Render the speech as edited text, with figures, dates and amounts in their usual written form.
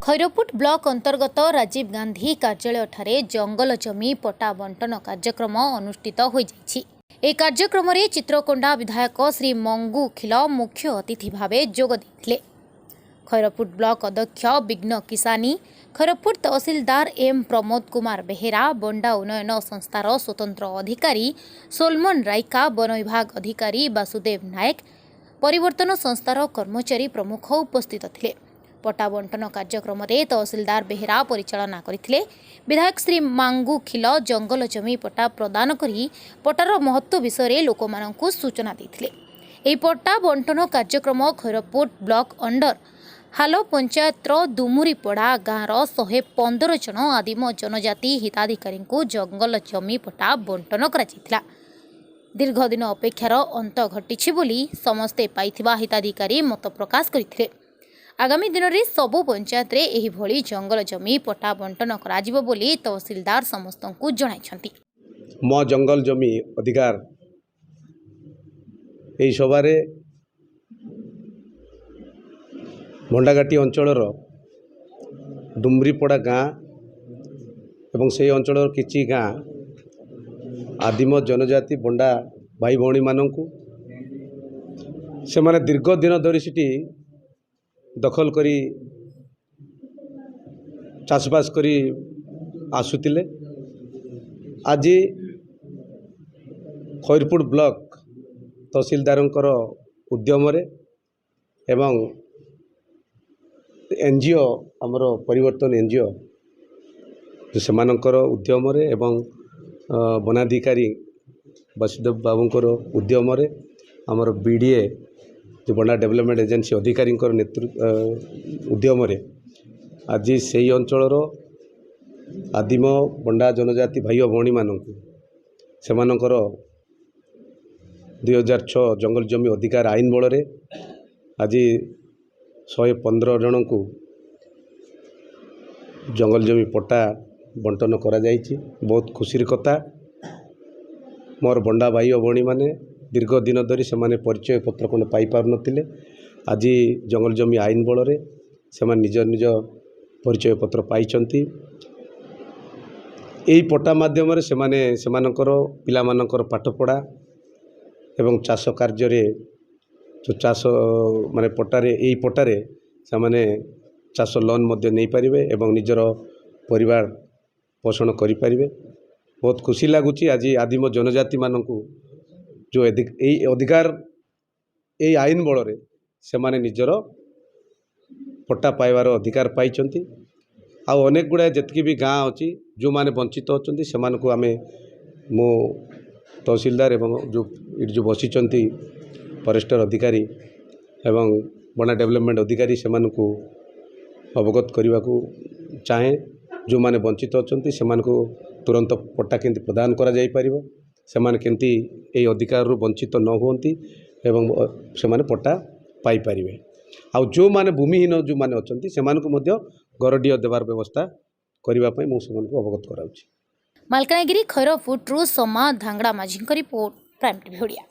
खैरपुट block अंतर्गत राजीव गांधी कार्यालय ठारे जंगल जमी पट्टा बंटन कार्यक्रम अनुष्ठित हो जाइछि। ए कार्यक्रम रे चित्रकोंडा विधायक श्री मंगू खिल मुख्य अतिथि भावे जोग देथिले। खैरपुट ब्लॉक अध्यक्ष विघ्न किसानी, खैरपुट तहसीलदार एम प्रमोद कुमार बेहेरा, बंडा उन्नयन संस्थार स्वतंत्र अधिकारी सोलमन राइका, वन विभाग अधिकारी वासुदेव नायक, परिवर्तन संस्थार कर्मचारी प्रमुख उपस्थित थिले। पट्टा बंटन कार्यक्रम रे तहसीलदार बेहेरा परिचालना करथिले। विधायक श्री मांगू खिल जंगल जमी पट्टा प्रदान करी पट्टार महत्व विषय लोकमानंकु सूचना देथिले। एही पट्टा बंटन कार्यक्रम खैरपुट ब्लॉक अंडर हालो पंचायतर दुमुरीपड़ा गाँवर 115 जन आदिम जनजाति हिताधिकारी जंगल जमी पट्टा बंटन करा। दीर्घ दिन अपेक्षार अंत घटी बोली समस्ते पाइथिबा हिताधिकारी मत प्रकाश करथिले। आगामी दिन में सबु पंचायत रे एही भली जंगल जमी पट्टा बंटन कराजिबो बोली तहसीलदार समस्तंकु जणाइछंती। मो जंगल जमी अधिकार एही सभारे भंडाघाटी अंचलर डुमरीपड़ा गाँ एवं से अंचलर किछि गाँ आदिम जनजाति बंडा भाई भौणी मानंकु से माने दीर्घ दिन धरी सिटी दखल करी चाषबास करी आसुतिले। आज खैरपुट ब्लॉक तहसीलदारंकर उद्यम रे एवं एनजीओ आमर परिवर्तन एनजीओ सेमानंकर उद्यम रे एवं वनाधिकारी वासुदेव बाबूंकर उद्यम रे आमर बीडीए जो बंडा डेवलपमेंट एजेंसी अधिकारी नेतृत्व उद्यम रे आज से अंचलर आदिम बंडा जनजाति भाई भौणी मानंकु सेमानंकर 2006 जंगल जमी अधिकार आईन बल रे आज 115 जन को जंगल जमी पट्टा बंटन करा जाइछि। बहुत खुशी कथा। मोर बंडा भाई भौणी माने दीर्घ दिन धरी से माने परिचय पत्र को पाई पार नथिले। आज जंगल जमी आईन बल रे से माने निज निज परिचय पत्र पाइछंती। एही पट्टा माध्यम रे से माने सेमानकर पिला मानकर पाठपढ़ा एवं चाष कार्य रे जो चाष माने पट्टारे एही पट्टारे से माने चाष लोन मध्य नहीं पारिबे एवं निजर परिवार पोषण करि पारिबे। बहुत खुशी लागुची। आज आदिम जनजाति मानंकु जो अधिकार ये आईन बल रे से माने निजर पट्टा पाइबार अधिकार पाइछंती। आ अनेक गुड़ा जतकी भी गाँ अच्छी जो माने वंचित होचंती सेमानकु आमे मो तहसीलदार एवं जो बसिचंती फॉरेस्टर अधिकारी एवं बना डेवलपमेंट अधिकारी सेमानकु अवगत करने को चाहे। जो माने वंचित होचंती सेमानकु तुरंत पट्टा केंति प्रदान करा जाई परिबो, सेमाने केंति ए अधिकार रु वंचित न होंती एवं सेमाने पट्टा पाई परिबे। आ जो माने भूमिहीन जो माने अछंती सेमानकु मध्य गरडीय देवार व्यवस्था करिबा पई मु सेमानकु अवगत कराउछि। मालकानगिरी खैरपुट रु समा धांगड़ा माझी रिपोर्ट प्राइम टीवी ओडिया।